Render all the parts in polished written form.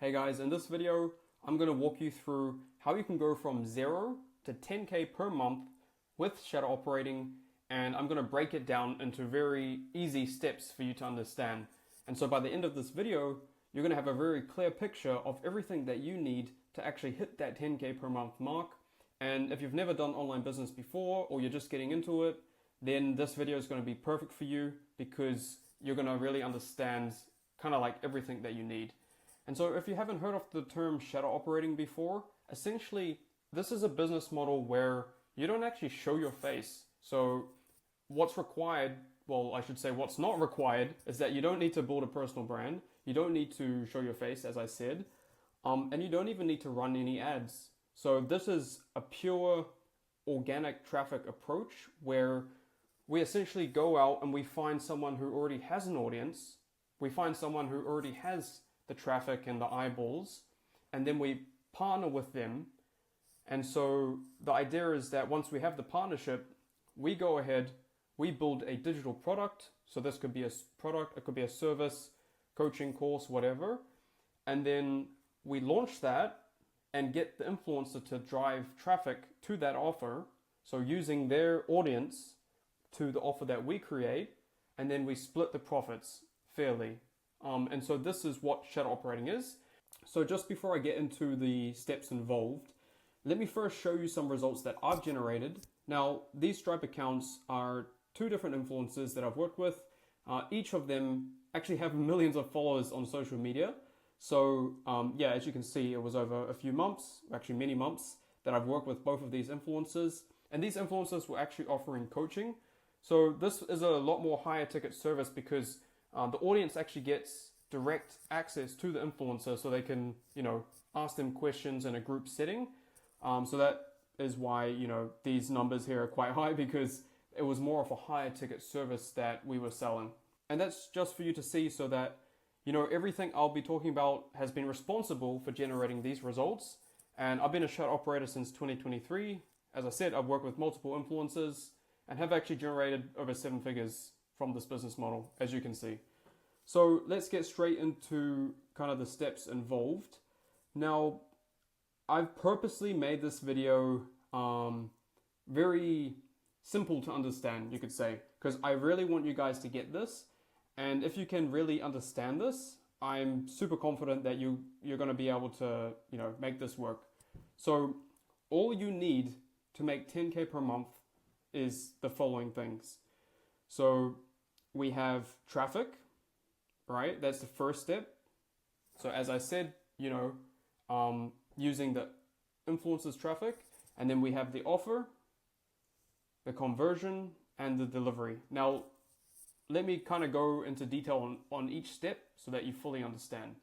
Hey guys, in this video, I'm going to walk you through how you can go from 0 to 10K per month with shadow operating, and I'm going to break it down into very easy steps for you to understand. And so by the end of this video, you're going to have a very clear picture of everything that you need to actually hit that 10K per month mark. And if you've never done online business before, or you're just getting into it, then this video is going to be perfect for you because you're going to really understand kind of like everything that you need. And so if you haven't heard of the term shadow operating before, essentially this is a business model where you don't actually show your face. So what's required, well, I should say what's not required, is that you don't need to build a personal brand. You don't need to show your face, as I said, and you don't even need to run any ads. So this is a pure organic traffic approach where we essentially go out and we find someone who already has an audience. We find someone who already has the traffic and the eyeballs, and then we partner with them. And so the idea is that once we have the partnership, we go ahead, we build a digital product. So this could be a product, it could be a service, coaching course, whatever. And then we launch that and get the influencer to drive traffic to that offer. So using their audience to the offer that we create, and then we split the profits fairly. And so this is what shadow operating is. So just before I get into the steps involved, let me first show you some results that I've generated. Now, these Stripe accounts are two different influencers that I've worked with. Each of them actually have millions of followers on social media. So yeah, as you can see, it was over a few months, actually many months, that I've worked with both of these influencers. And these influencers were actually offering coaching. So this is a lot more higher ticket service because the audience actually gets direct access to the influencer, so they can, ask them questions in a group setting. So that is why, these numbers here are quite high, because it was more of a higher ticket service that we were selling. And that's just for you to see, so that, everything I'll be talking about has been responsible for generating these results. And I've been a shadow operator since 2023. As I said, I've worked with multiple influencers and have actually generated over 7 figures from this business model, as you can see. So let's get straight into kind of the steps involved. Now, I've purposely made this video very simple to understand, you could say, because I really want you guys to get this. And if you can really understand this, I'm super confident that you're going to be able to, make this work. So all you need to make 10K per month is the following things. So we have traffic, right? That's the first step. So as I said, using the influencers traffic, and then we have the offer, the conversion, and the delivery. Now, let me kind of go into detail on each step so that you fully understand.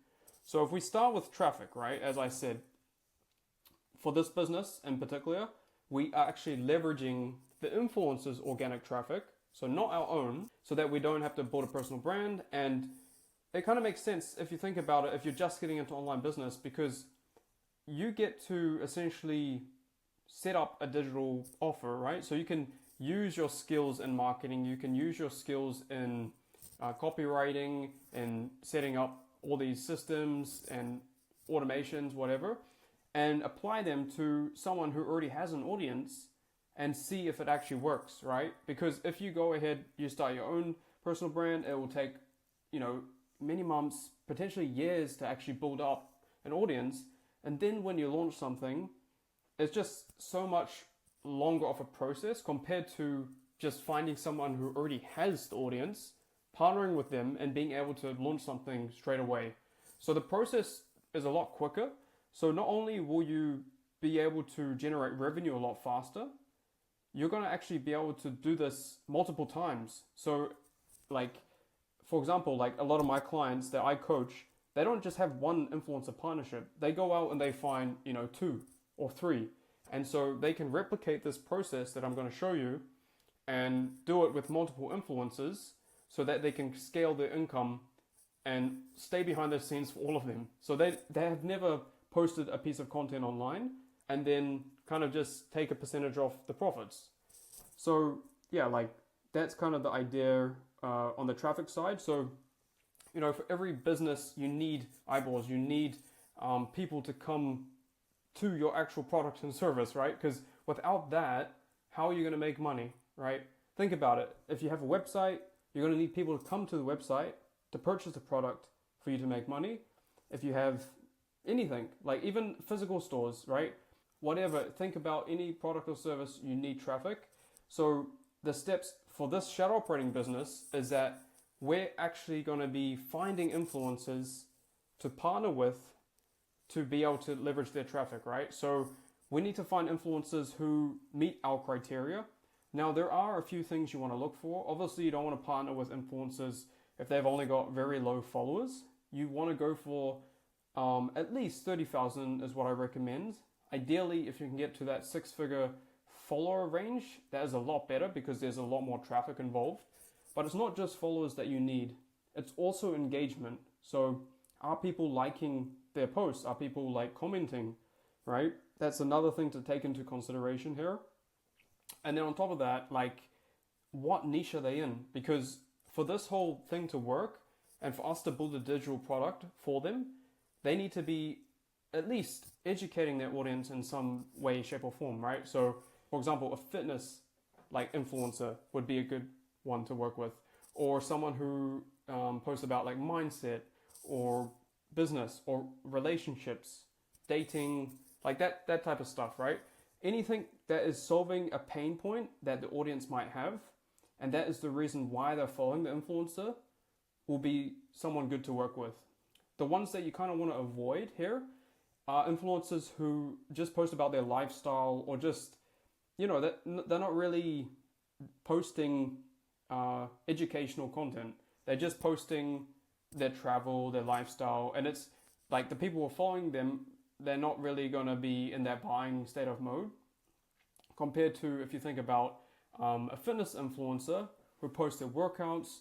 So if we start with traffic, right? As I said, for this business in particular, we are actually leveraging the influencers' organic traffic, so not our own, so that we don't have to build a personal brand. And it kind of makes sense if you think about it, if you're just getting into online business, because you get to essentially set up a digital offer, right? So you can use your skills in marketing, you can use your skills in copywriting and setting up all these systems and automations, whatever, and apply them to someone who already has an audience and see if it actually works, right? Because if you go ahead, you start your own personal brand, it will take, many months, potentially years to actually build up an audience. And then when you launch something, it's just so much longer of a process compared to just finding someone who already has the audience, partnering with them, and being able to launch something straight away. So the process is a lot quicker. So not only will you be able to generate revenue a lot faster, you're going to actually be able to do this multiple times. So for example, a lot of my clients that I coach, they don't just have one influencer partnership. They go out and they find, 2 or 3. And so they can replicate this process that I'm going to show you and do it with multiple influencers so that they can scale their income and stay behind the scenes for all of them. So they have never posted a piece of content online and then kind of just take a percentage off the profits. So yeah, that's kind of the idea on the traffic side. So, for every business, you need eyeballs, you need people to come to your actual product and service, right? Because without that, how are you going to make money, right? Think about it. If you have a website, you're going to need people to come to the website to purchase the product for you to make money. If you have anything, like even physical stores, right? Whatever, think about any product or service, you need traffic. So the steps for this shadow operating business is that we're actually going to be finding influencers to partner with to be able to leverage their traffic, right? So we need to find influencers who meet our criteria. Now, there are a few things you want to look for. Obviously, you don't want to partner with influencers if they've only got very low followers. You want to go for at least 30,000 is what I recommend. Ideally, if you can get to that 6-figure follower range, that is a lot better because there's a lot more traffic involved. But it's not just followers that you need. It's also engagement. So are people liking their posts? Are people like commenting, right? That's another thing to take into consideration here. And then on top of that, like, what niche are they in? Because for this whole thing to work and for us to build a digital product for them, they need to be at least educating their audience in some way, shape or form, right? So for example, a fitness like influencer would be a good one to work with, or someone who posts about like mindset or business or relationships, dating, like that type of stuff, right? Anything that is solving a pain point that the audience might have, and that is the reason why they're following the influencer, will be someone good to work with. The ones that you kind of want to avoid here are influencers who just post about their lifestyle, or just, they're not really posting educational content. They're just posting their travel, their lifestyle, and it's like the people who are following them, they're not really going to be in that buying state of mode, compared to if you think about a fitness influencer who posts their workouts,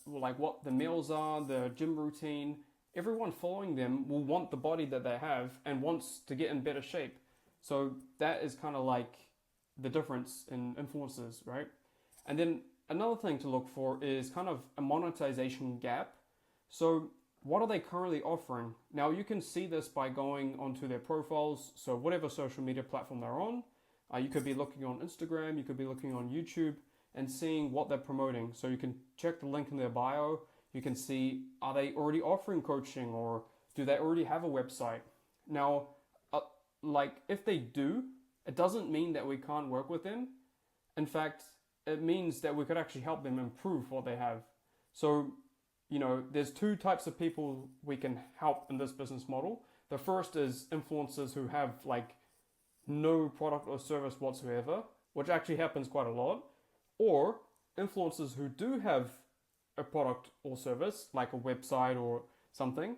like what the meals are, the gym routine. Everyone following them will want the body that they have and wants to get in better shape. So that is kind of like the difference in influencers, right? And then another thing to look for is kind of a monetization gap. So what are they currently offering? Now you can see this by going onto their profiles. So whatever social media platform they're on, you could be looking on Instagram, you could be looking on YouTube and seeing what they're promoting. So you can check the link in their bio. You can see, are they already offering coaching, or do they already have a website? Now, like if they do, it doesn't mean that we can't work with them. In fact, it means that we could actually help them improve what they have. So, there's two types of people we can help in this business model. The first is influencers who have like no product or service whatsoever, which actually happens quite a lot, or influencers who do have a product or service, like a website or something,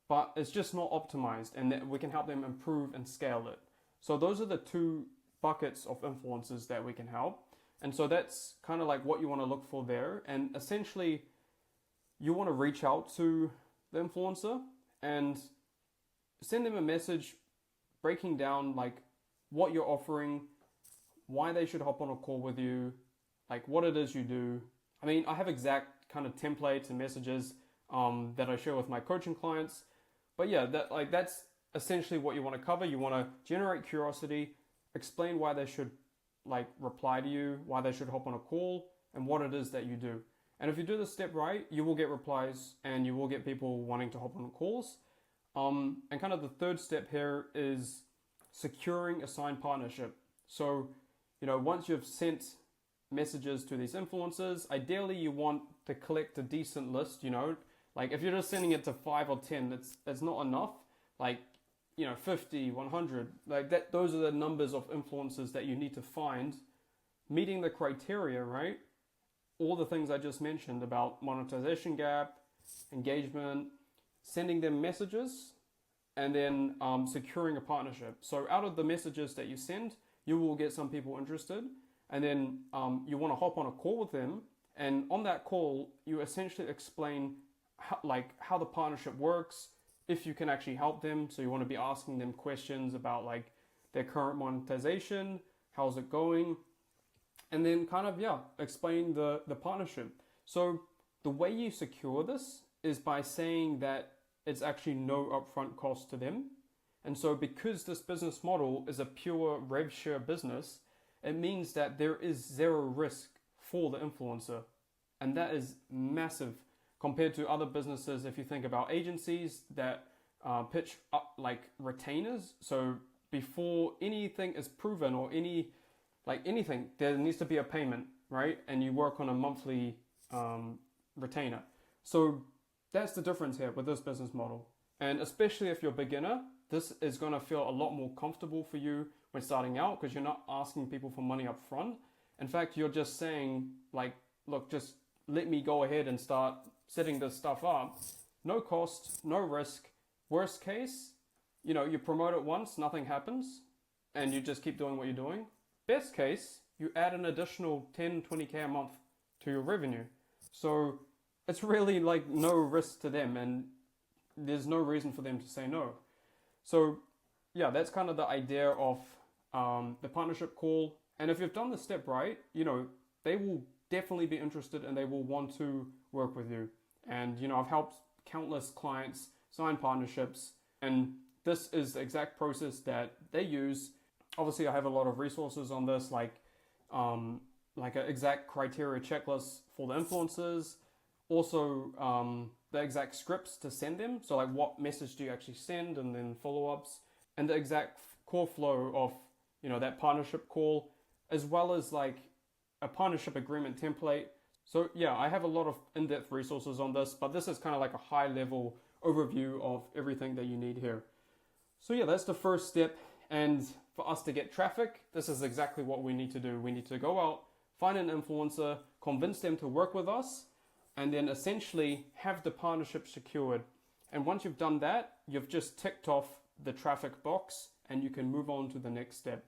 but it's just not optimized, and that we can help them improve and scale it. So those are the two buckets of influencers that we can help. And so that's kind of like what you want to look for there. And essentially, you want to reach out to the influencer and send them a message breaking down like what you're offering, why they should hop on a call with you, like what it is you do. I mean, I have exact kind of templates and messages that I share with my coaching clients. But yeah, that's essentially what you want to cover. You want to generate curiosity, explain why they should like reply to you, why they should hop on a call, and what it is that you do. And if you do this step right, you will get replies and you will get people wanting to hop on calls. And kind of the third step here is securing a signed partnership. So, once you've sent messages to these influencers, ideally you want to collect a decent list. Like if you're just sending it to 5 or 10, it's not enough. Like 50, 100, like that, those are the numbers of influencers that you need to find, meeting the criteria, right? All the things I just mentioned about monetization gap, engagement, sending them messages, and then securing a partnership. So out of the messages that you send, you will get some people interested, and then you want to hop on a call with them, and on that call, you essentially explain how the partnership works, if you can actually help them. So you want to be asking them questions about like their current monetization, how's it going, and then kind of explain the partnership. So the way you secure this is by saying that it's actually no upfront cost to them. And so because this business model is a pure rev share business, it means that there is zero risk for the influencer. And that is massive compared to other businesses. If you think about agencies that pitch up like retainers, so before anything is proven or anything, there needs to be a payment, right? And you work on a monthly retainer. So that's the difference here with this business model. And especially if you're a beginner, this is going to feel a lot more comfortable for you when starting out, because you're not asking people for money up front. In fact, you're just saying like, look, just let me go ahead and start setting this stuff up. No cost, no risk. Worst case, you promote it once, nothing happens, and you just keep doing what you're doing. Best case, you add an additional 10, 20K a month to your revenue. So it's really like no risk to them, and there's no reason for them to say no. So yeah, that's kind of the idea of the partnership call. And if you've done the step right, they will definitely be interested and they will want to work with you. And I've helped countless clients sign partnerships, and this is the exact process that they use. Obviously, I have a lot of resources on this, like an exact criteria checklist for the influencers, also the exact scripts to send them. So like what message do you actually send, and then follow-ups, and the exact core flow of that partnership call, as well as like a partnership agreement template. So yeah, I have a lot of in-depth resources on this, but this is kind of like a high-level overview of everything that you need here. So yeah, that's the first step. And for us to get traffic, this is exactly what we need to do. We need to go out, find an influencer, convince them to work with us, and then essentially have the partnership secured. And once you've done that, you've just ticked off the traffic box and you can move on to the next step.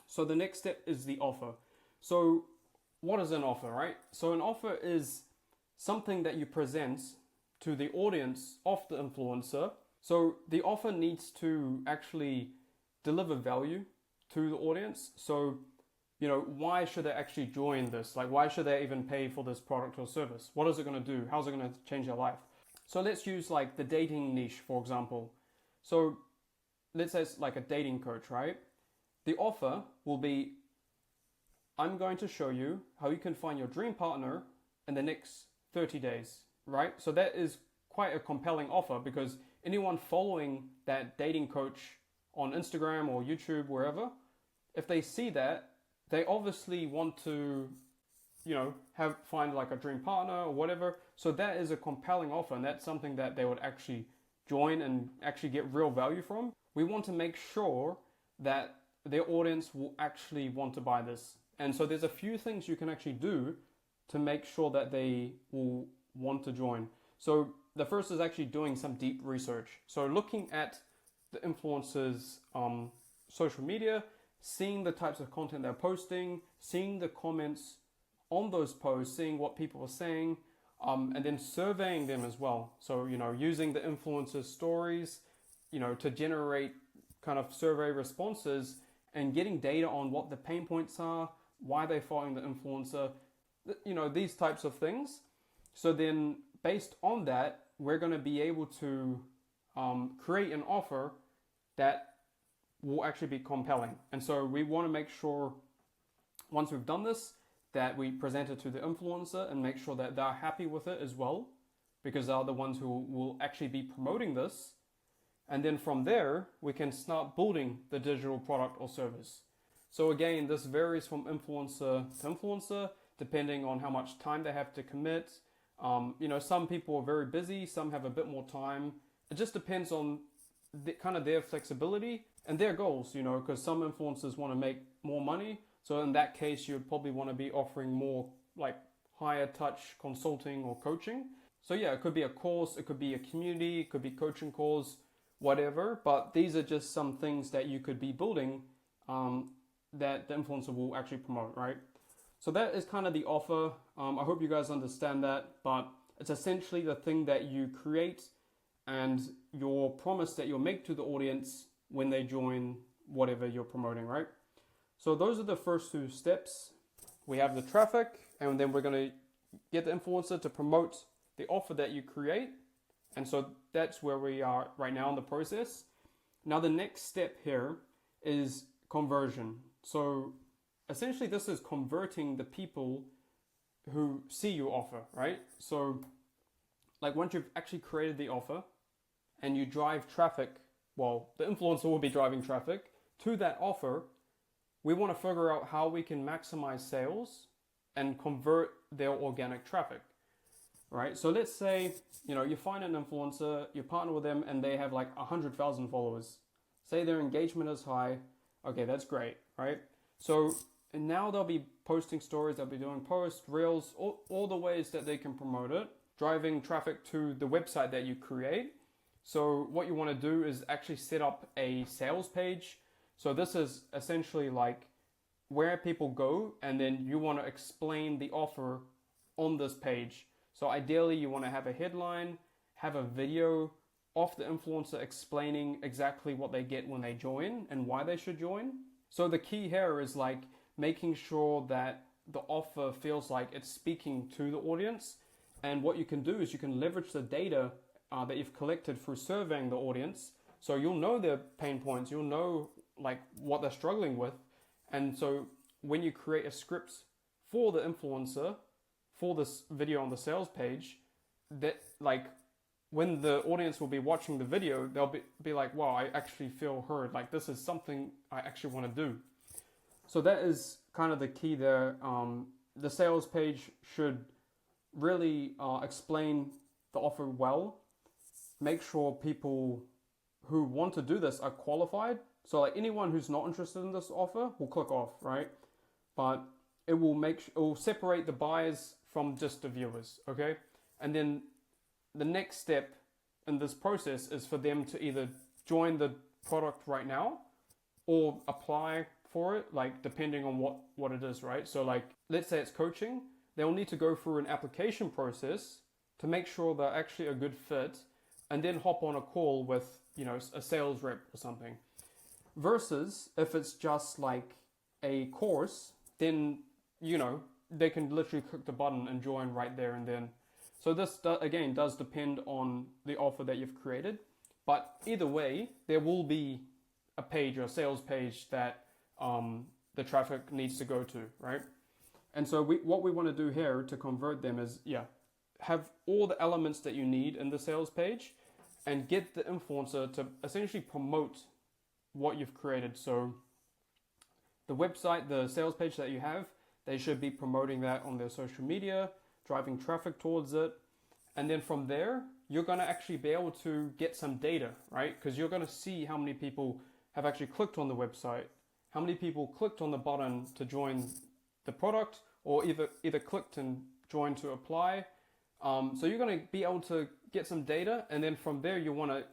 So the next step is the offer. So what is an offer, right? So an offer is something that you present to the audience of the influencer. So the offer needs to actually deliver value to the audience. So, why should they actually join this? Like, why should they even pay for this product or service? What is it going to do? How's it going to change their life? So let's use like the dating niche, for example. So let's say it's like a dating coach, right? The offer will be, I'm going to show you how you can find your dream partner in the next 30 days, right? So that is quite a compelling offer, because anyone following that dating coach on Instagram or YouTube, wherever, if they see that, they obviously want to, find like a dream partner or whatever. So that is a compelling offer, and that's something that they would actually join and actually get real value from. We want to make sure that their audience will actually want to buy this. And so there's a few things you can actually do to make sure that they will want to join. So the first is actually doing some deep research. So looking at the influencers' social media, seeing the types of content they're posting, seeing the comments on those posts, seeing what people are saying, and then surveying them as well. So, using the influencers' stories, to generate kind of survey responses and getting data on what the pain points are, why they're following the influencer, these types of things. So then based on that, we're going to be able to create an offer that will actually be compelling. And so we want to make sure, once we've done this, that we present it to the influencer and make sure that they're happy with it as well, because they're the ones who will actually be promoting this. And then from there, we can start building the digital product or service. So again, this varies from influencer to influencer, depending on how much time they have to commit. Some people are very busy, some have a bit more time. It just depends on their flexibility and their goals, because some influencers want to make more money. So in that case, you'd probably want to be offering more like higher touch consulting or coaching. So yeah, it could be a course, it could be a community, it could be coaching calls, whatever. But these are just some things that you could be building that the influencer will actually promote, right? So that is kind of the offer. I hope you guys understand that, but it's essentially the thing that you create and your promise that you'll make to the audience when they join whatever you're promoting, right? So those are the first two steps. We have the traffic, and then we're going to get the influencer to promote the offer that you create. And so that's where we are right now in the process. Now the next step here is conversion. So essentially this is converting the people who see your offer, right? So like once you've actually created the offer and you drive traffic, well, the influencer will be driving traffic to that offer, we want to figure out how we can maximize sales and convert their organic traffic, right? So let's say, you find an influencer, you partner with them and they have like 100,000 followers. Say their engagement is high. Okay, that's great, right? So now they'll be posting stories, they'll be doing posts, reels, all the ways that they can promote it, driving traffic to the website that you create. So what you want to do is actually set up a sales page. So this is essentially like where people go, and then you want to explain the offer on this page. So ideally you want to have a headline, have a video of the influencer explaining exactly what they get when they join and why they should join. So the key here is like making sure that the offer feels like it's speaking to the audience. And what you can do is you can leverage the data that you've collected through surveying the audience. So you'll know their pain points, you'll know like what they're struggling with. And so when you create a script for the influencer, for this video on the sales page, that like when the audience will be watching the video, they'll be like, wow, I actually feel heard. Like this is something I actually want to do. So that is kind of the key there. The sales page should really explain the offer well. Make sure people who want to do this are qualified. So like anyone who's not interested in this offer will click off, right? But it will separate the buyers from just the viewers, okay? And then the next step in this process is for them to either join the product right now or apply for it, like depending on what it is, right? So like, let's say it's coaching, they'll need to go through an application process to make sure they're actually a good fit and then hop on a call with, a sales rep or something. Versus if it's just like a course, then, they can literally click the button and join right there and then. So this, again, does depend on the offer that you've created. But either way, there will be a page or a sales page that the traffic needs to go to, right? And so what we want to do here to convert them is, have all the elements that you need in the sales page and get the influencer to essentially promote what you've created. So the website, the sales page that you have, they should be promoting that on their social media, driving traffic towards it. And then from there, you're going to actually be able to get some data, right? Because you're going to see how many people have actually clicked on the website, how many people clicked on the button to join the product, or either clicked and joined to apply. So you're going to be able to get some data, and then from there you want to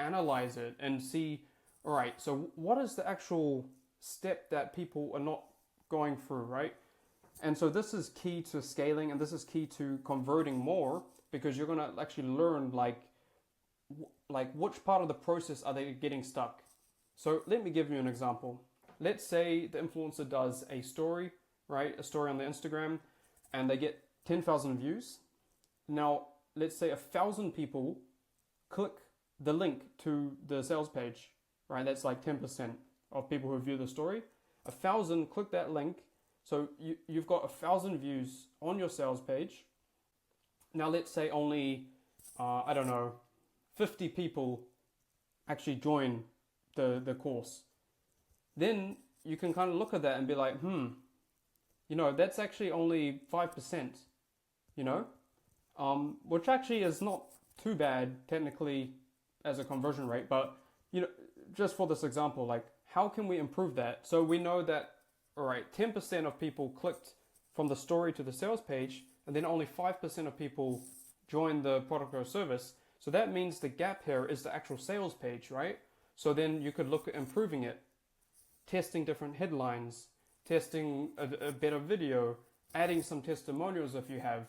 analyze it and see, all right, so what is the actual step that people are not going through, right? And so this is key to scaling, and this is key to converting more, because you're going to actually learn like which part of the process are they getting stuck. So let me give you an example. Let's say the influencer does a story, right? A story on the Instagram, and they get 10,000 views. Now, let's say 1,000 people click the link to the sales page, right? That's like 10% of people who view the story. 1,000 click that link. So you've got 1,000 views on your sales page. Now, let's say only, 50 people actually join the course. Then you can kind of look at that and be like, that's actually only 5%, which actually is not too bad technically as a conversion rate. But, just for this example, like how can we improve that? So we know that, all right, 10% of people clicked from the story to the sales page, and then only 5% of people joined the product or service. So that means the gap here is the actual sales page, right? So then you could look at improving it, testing different headlines, testing a better video, adding some testimonials if you have.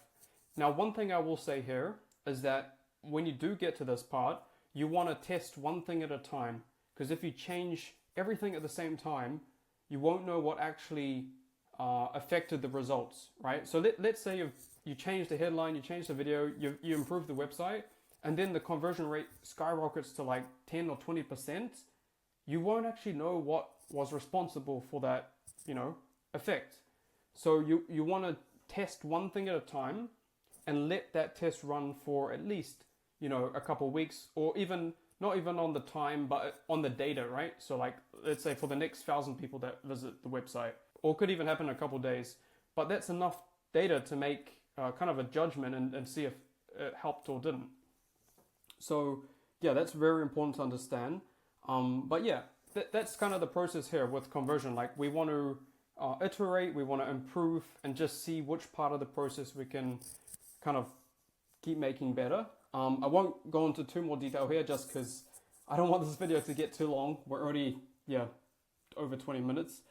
Now, one thing I will say here is that when you do get to this part, you want to test one thing at a time, because if you change everything at the same time, you won't know what actually affected the results, right? So let's say you change the headline, you change the video, you improve the website, and then the conversion rate skyrockets to like 10 or 20%, you won't actually know what was responsible for that, effect. So you want to test one thing at a time and let that test run for at least, a couple of weeks, or even not even on the time, but on the data, right? So like, let's say for the next 1,000 people that visit the website, or could even happen in a couple of days, but that's enough data to make kind of a judgment and see if it helped or didn't. So yeah, that's very important to understand. But yeah, that's kind of the process here with conversion. Like we want to iterate, we want to improve, and just see which part of the process we can kind of keep making better. I won't go into too more detail here just because I don't want this video to get too long. We're already, over 20 minutes.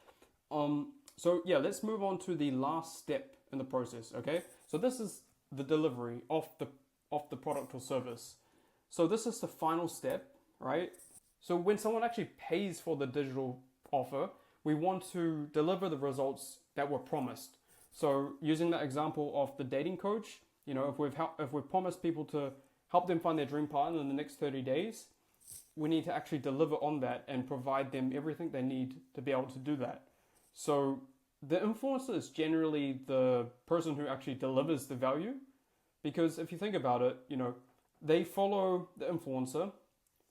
So yeah, let's move on to the last step in the process, okay? So this is the delivery of the product or service. So this is the final step, right? So when someone actually pays for the digital offer, we want to deliver the results that were promised. So using that example of the dating coach, if we've promised people to help them find their dream partner in the next 30 days, we need to actually deliver on that and provide them everything they need to be able to do that. So the influencer is generally the person who actually delivers the value, because if you think about it, they follow the influencer.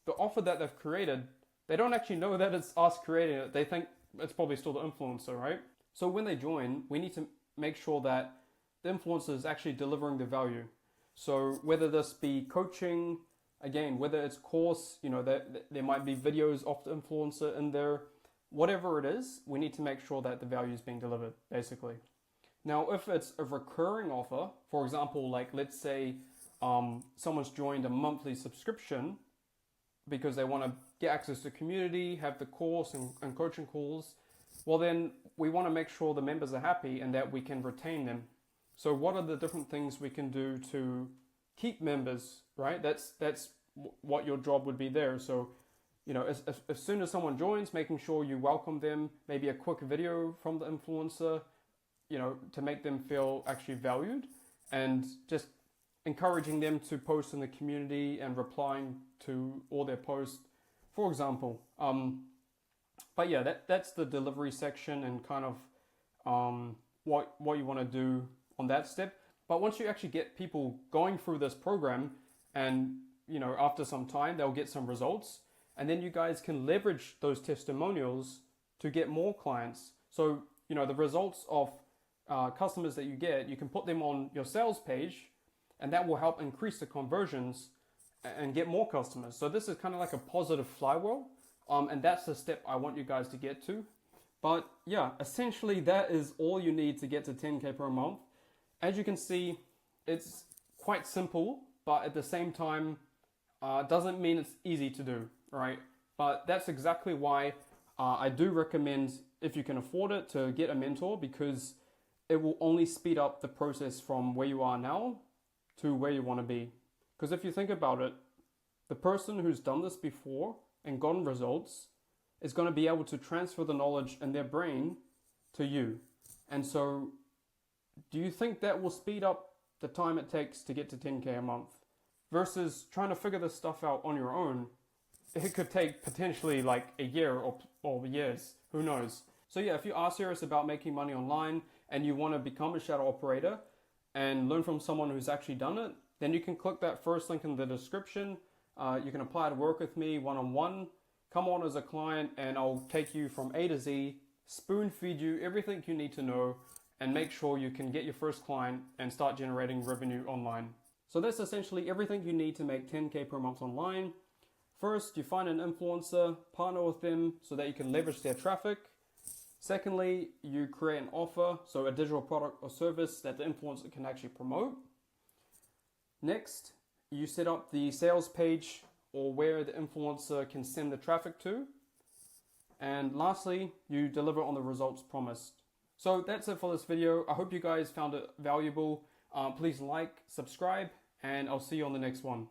The offer that they've created, they don't actually know that it's us creating it. They think it's probably still the influencer, right? So when they join, we need to make sure that the influencer is actually delivering the value. So whether this be coaching, again, whether it's course, there might be videos of the influencer in there, whatever it is, we need to make sure that the value is being delivered, basically. Now, if it's a recurring offer, for example, like let's say someone's joined a monthly subscription because they want to get access to community, have the course and coaching calls, well then we want to make sure the members are happy and that we can retain them. So what are the different things we can do to keep members, right? That's what your job would be there. So, as soon as someone joins, making sure you welcome them, maybe a quick video from the influencer, to make them feel actually valued, and just encouraging them to post in the community and replying to all their posts, for example. But yeah, that's the delivery section and kind of what you want to do on that step. But once you actually get people going through this program and, after some time, they'll get some results. And then you guys can leverage those testimonials to get more clients. So, the results of customers that you get, you can put them on your sales page, and that will help increase the conversions and get more customers. So this is kind of like a positive flywheel. And that's the step I want you guys to get to. But yeah, essentially that is all you need to get to 10K per month. As you can see, it's quite simple, but at the same time, doesn't mean it's easy to do, right? But that's exactly why I do recommend, if you can afford it, to get a mentor, because it will only speed up the process from where you are now to where you want to be. Because if you think about it, the person who's done this before and gotten results is going to be able to transfer the knowledge in their brain to you. And so do you think that will speed up the time it takes to get to 10K a month versus trying to figure this stuff out on your own? It could take potentially like a year or years, who knows? So yeah, if you are serious about making money online and you want to become a shadow operator and learn from someone who's actually done it, then you can click that first link in the description. You can apply to work with me one-on-one. Come on as a client and I'll take you from A to Z, spoon feed you everything you need to know, and make sure you can get your first client and start generating revenue online. So that's essentially everything you need to make 10K per month online. First, you find an influencer, partner with them so that you can leverage their traffic. Secondly, you create an offer, so a digital product or service that the influencer can actually promote. Next, you set up the sales page or where the influencer can send the traffic to. And lastly, you deliver on the results promised. So that's it for this video. I hope you guys found it valuable. Please like, subscribe, and I'll see you on the next one.